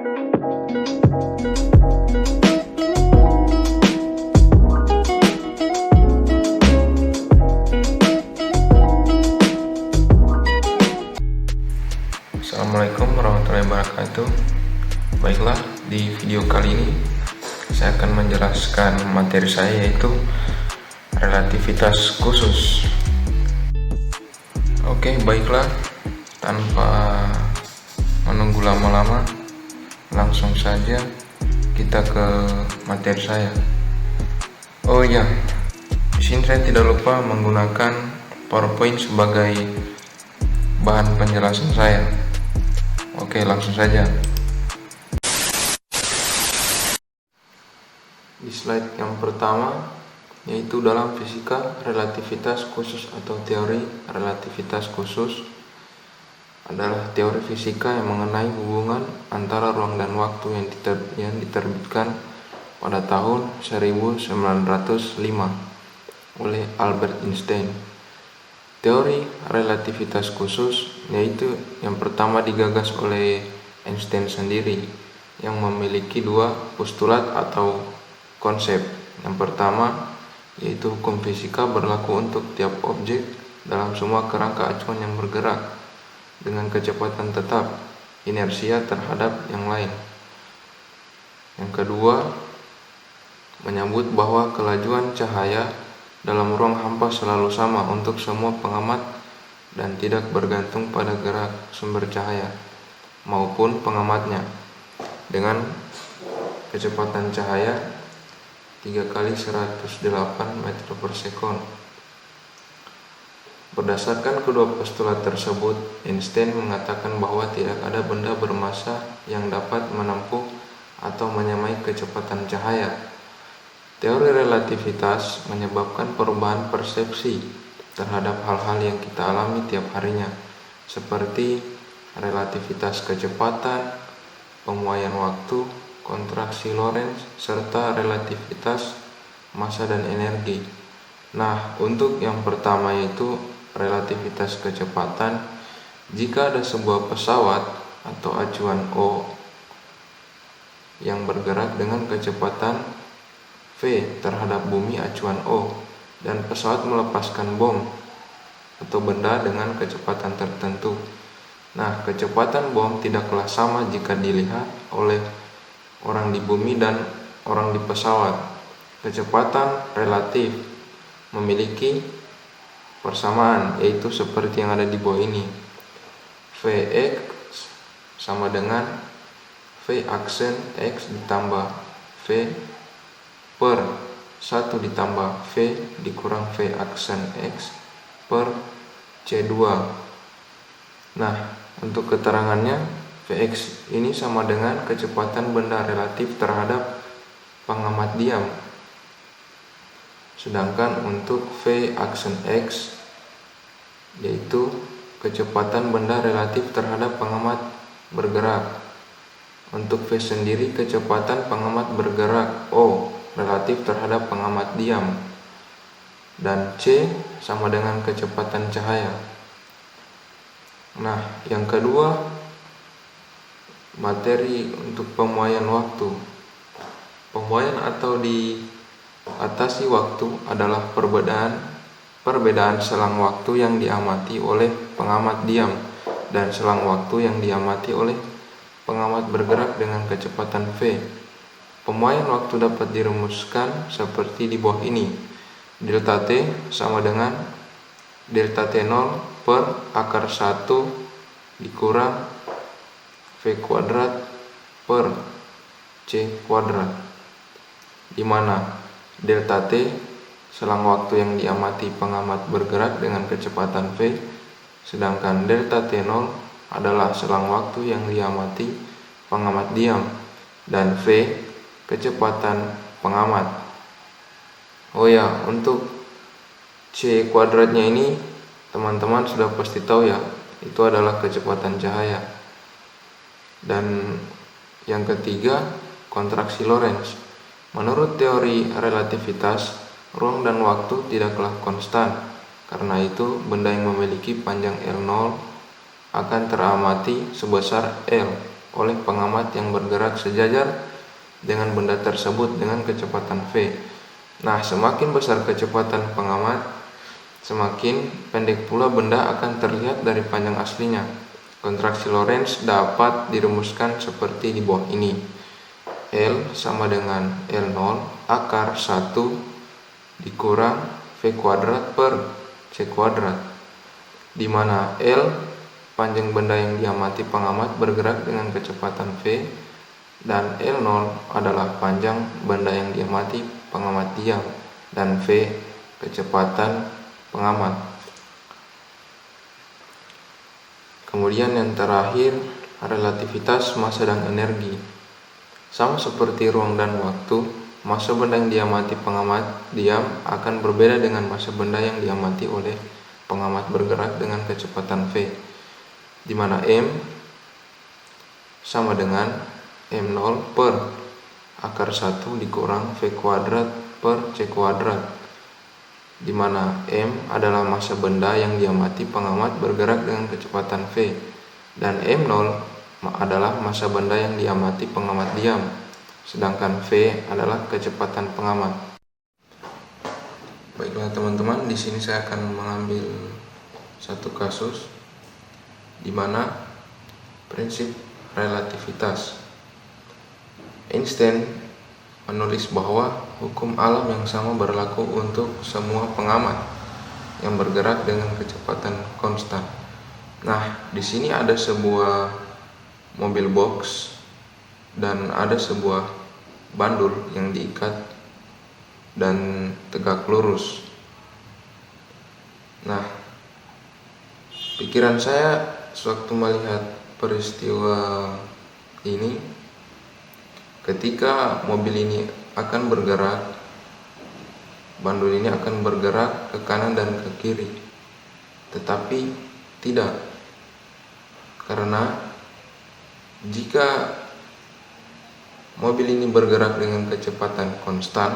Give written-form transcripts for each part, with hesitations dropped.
Assalamualaikum warahmatullahi wabarakatuh. Baiklah, di video kali ini saya akan menjelaskan materi saya, yaitu relativitas khusus. Oke, baiklah, tanpa menunggu lama-lama, langsung saja kita ke materi saya. Oh iya, di sini saya tidak lupa menggunakan PowerPoint sebagai bahan penjelasan saya. Oke, langsung saja. Di slide yang pertama, yaitu dalam fisika, relativitas khusus atau teori relativitas khusus adalah teori fisika yang mengenai hubungan antara ruang dan waktu yang diterbitkan pada tahun 1905 oleh Albert Einstein. Teori relativitas khusus yaitu yang pertama digagas oleh Einstein sendiri, yang memiliki dua postulat atau konsep. Yang pertama yaitu hukum fisika berlaku untuk tiap objek dalam semua kerangka acuan yang bergerak dengan kecepatan tetap, inersia terhadap yang lain. Yang kedua menyebut bahwa kelajuan cahaya dalam ruang hampa selalu sama untuk semua pengamat dan tidak bergantung pada gerak sumber cahaya maupun pengamatnya, dengan kecepatan cahaya 3 kali 108 meter per sekon. Berdasarkan kedua postulat tersebut, Einstein mengatakan bahwa tidak ada benda bermassa yang dapat menempuh atau menyamai kecepatan cahaya. Teori relativitas menyebabkan perubahan persepsi terhadap hal-hal yang kita alami tiap harinya, seperti relativitas kecepatan, pemuaian waktu, kontraksi Lorentz, serta relativitas massa dan energi. Nah, untuk yang pertama yaitu relativitas kecepatan, jika ada sebuah pesawat atau acuan O yang bergerak dengan kecepatan V terhadap bumi acuan O, dan pesawat melepaskan bom atau benda dengan kecepatan tertentu. Nah, kecepatan bom tidaklah sama jika dilihat oleh orang di bumi dan orang di pesawat. Kecepatan relatif memiliki persamaan, yaitu seperti yang ada di bawah ini. Vx sama dengan V aksen X ditambah V per 1 ditambah V dikurang V aksen X per C2. Nah, untuk keterangannya, Vx ini sama dengan kecepatan benda relatif terhadap pengamat diam. Sedangkan untuk V aksen X yaitu kecepatan benda relatif terhadap pengamat bergerak. Untuk V sendiri kecepatan pengamat bergerak O relatif terhadap pengamat diam, dan C sama dengan kecepatan cahaya. Nah, yang kedua, materi untuk pemuaian waktu. Pemuaian atau diatasi waktu adalah perbedaan selang waktu yang diamati oleh pengamat diam dan selang waktu yang diamati oleh pengamat bergerak dengan kecepatan V. Pemuaian waktu dapat dirumuskan seperti di bawah ini. Delta T sama dengan delta T0 per akar 1 dikurang V kuadrat per C kuadrat, di mana delta T selang waktu yang diamati pengamat bergerak dengan kecepatan V, sedangkan delta T0 adalah selang waktu yang diamati pengamat diam, dan V kecepatan pengamat. Oh ya, untuk C kuadratnya ini teman-teman sudah pasti tahu ya, itu adalah kecepatan cahaya. Dan yang ketiga, kontraksi Lorentz. Menurut teori relativitas, ruang dan waktu tidaklah konstan. Karena itu, benda yang memiliki panjang L0 akan teramati sebesar L. oleh pengamat yang bergerak sejajar dengan benda tersebut dengan kecepatan v. Nah, semakin besar kecepatan pengamat, semakin pendek pula benda akan terlihat dari panjang aslinya. Kontraksi Lorentz dapat dirumuskan seperti di bawah ini. L sama dengan L0 akar 1 dikurang V kuadrat per C kuadrat, di mana L panjang benda yang diamati pengamat bergerak dengan kecepatan V, dan L0 adalah panjang benda yang diamati pengamat diam, dan V kecepatan pengamat. Kemudian yang terakhir, relativitas massa dan energi. Sama seperti ruang dan waktu, massa benda yang diamati pengamat diam akan berbeda dengan massa benda yang diamati oleh pengamat bergerak dengan kecepatan V, di mana M sama dengan M0 per akar 1 dikurang V kuadrat per C kuadrat, di mana M adalah massa benda yang diamati pengamat bergerak dengan kecepatan V, dan M0 adalah massa benda yang diamati pengamat diam, sedangkan V adalah kecepatan pengamat. Baiklah teman-teman, di sini saya akan mengambil satu kasus di mana prinsip relativitas. Einstein menulis bahwa hukum alam yang sama berlaku untuk semua pengamat yang bergerak dengan kecepatan konstan. Nah, di sini ada sebuah mobil box dan ada sebuah bandul yang diikat dan tegak lurus. Nah, pikiran saya sewaktu melihat peristiwa ini, ketika mobil ini akan bergerak, bandul ini akan bergerak ke kanan dan ke kiri. Tetapi tidak, karena jika mobil ini bergerak dengan kecepatan konstan,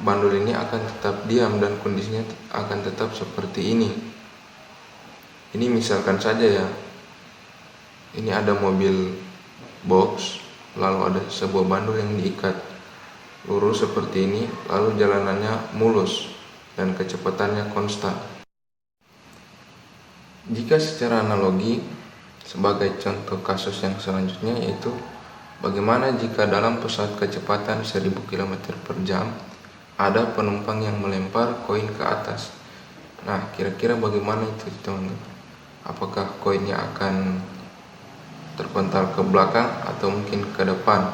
bandul ini akan tetap diam dan kondisinya akan tetap seperti ini. Ini misalkan saja ya, ini ada mobil box, lalu ada sebuah bandul yang diikat lurus seperti ini, lalu jalanannya mulus dan kecepatannya konstan. Jika secara analogi, sebagai contoh kasus yang selanjutnya, yaitu bagaimana jika dalam pesawat kecepatan 1000 km per jam ada penumpang yang melempar koin ke atas. Nah, kira-kira bagaimana itu teman-teman? Apakah koinnya akan terpental ke belakang atau mungkin ke depan?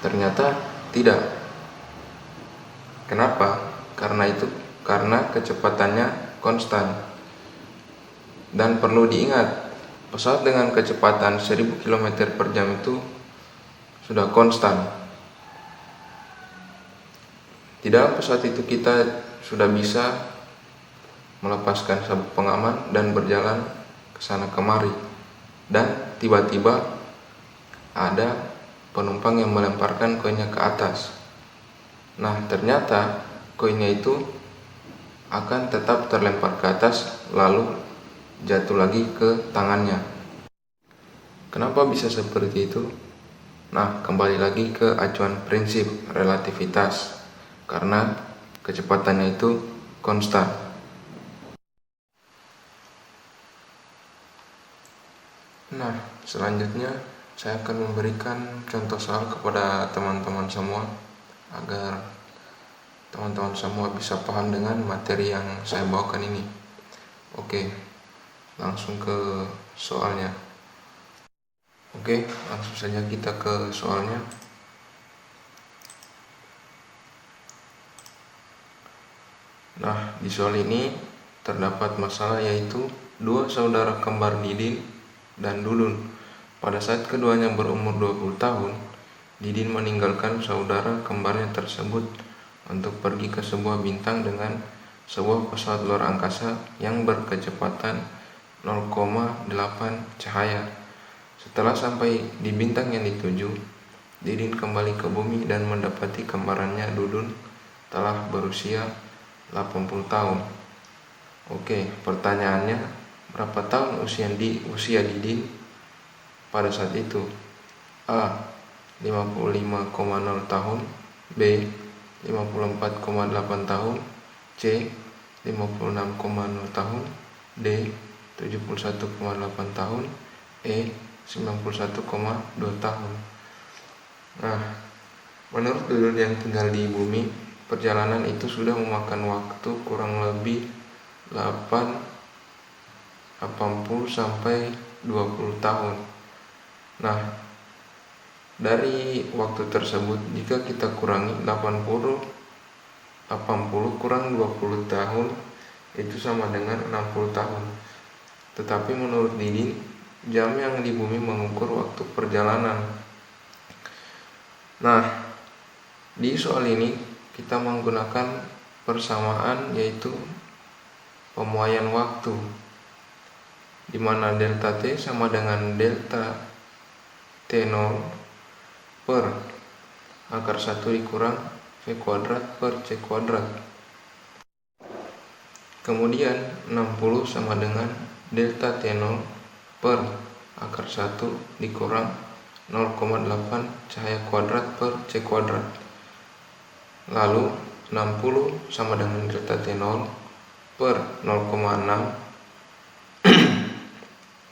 Ternyata tidak. Kenapa? Karena kecepatannya konstan. Dan perlu diingat, pesawat dengan kecepatan 1000 km per jam itu sudah konstan. Di dalam pesawat itu kita sudah bisa melepaskan sabuk pengaman dan berjalan ke sana kemari, dan tiba-tiba ada penumpang yang melemparkan koinnya ke atas. Nah, ternyata koinnya itu akan tetap terlempar ke atas lalu jatuh lagi ke tangannya. Kenapa bisa seperti itu? Nah, kembali lagi ke acuan prinsip relativitas, karena kecepatannya itu konstan. Nah, selanjutnya saya akan memberikan contoh soal kepada teman-teman semua agar teman-teman semua bisa paham dengan materi yang saya bawakan ini. Oke, langsung ke soalnya. Oke, langsung saja kita ke soalnya. Nah, di soal ini terdapat masalah, yaitu dua saudara kembar Didin dan Dudun. Pada saat keduanya berumur 20 tahun, Didin meninggalkan saudara kembarnya tersebut untuk pergi ke sebuah bintang dengan sebuah pesawat luar angkasa yang berkecepatan 0,8 cahaya. Setelah sampai di bintang yang dituju, Didin kembali ke bumi dan mendapati kembarannya Dudun telah berusia 80 tahun. Oke, pertanyaannya, berapa tahun usia Didin? pada saat itu. A. 55,0 tahun, B. 54,8 tahun, C. 56,0 tahun, D. 71,8 tahun, E. 91,2 tahun. Nah, menurut duduk yang tinggal di bumi, perjalanan itu sudah memakan waktu kurang lebih 80 sampai 20 tahun. Nah, dari waktu tersebut jika kita kurangi 80 kurang 20 tahun itu sama dengan 60 tahun. Tetapi menurut Didin, jam yang di bumi mengukur waktu perjalanan. Nah, di soal ini kita menggunakan persamaan yaitu pemuaian waktu, di mana delta T sama dengan delta T0 per akar 1 dikurang V kuadrat per C kuadrat. Kemudian 60 sama dengan delta T0 per akar 1 dikurang 0,8 cahaya kuadrat per C kuadrat. Lalu 60 sama dengan delta T0 per 0,6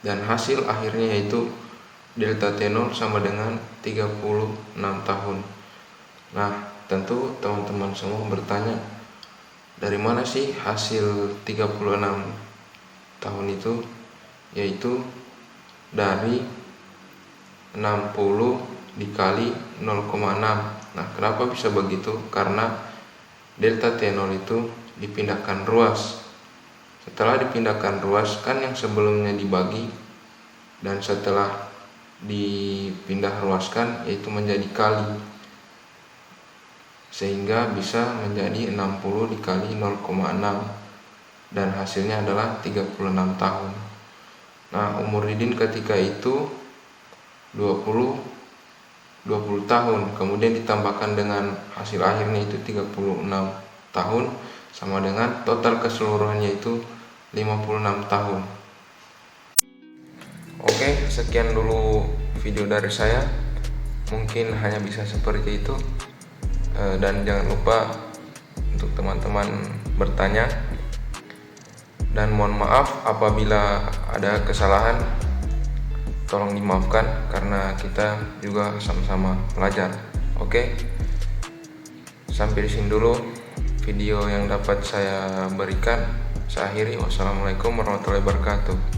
dan hasil akhirnya yaitu delta T0 sama dengan 36 tahun. Nah, tentu teman-teman semua bertanya, dari mana sih hasil 36 tahun itu? Yaitu dari 60 dikali 0,6. Nah, kenapa bisa begitu? Karena delta T0 itu dipindahkan ruas. Setelah dipindahkan ruas, kan yang sebelumnya dibagi, dan setelah dipindah ruaskan yaitu menjadi kali, sehingga bisa menjadi 60 dikali 0,6 dan hasilnya adalah 36 tahun. Nah, umur Didin ketika itu 20 tahun, kemudian ditambahkan dengan hasil akhirnya itu 36 tahun, sama dengan total keseluruhannya itu 56 tahun. Oke, sekian dulu video dari saya. Mungkin hanya bisa seperti itu. Dan jangan lupa untuk teman-teman bertanya. Dan mohon maaf apabila ada kesalahan. Tolong dimaafkan karena kita juga sama-sama belajar. Oke. Sampai di sini dulu video yang dapat saya berikan. Saya akhiri. Wassalamualaikum warahmatullahi wabarakatuh.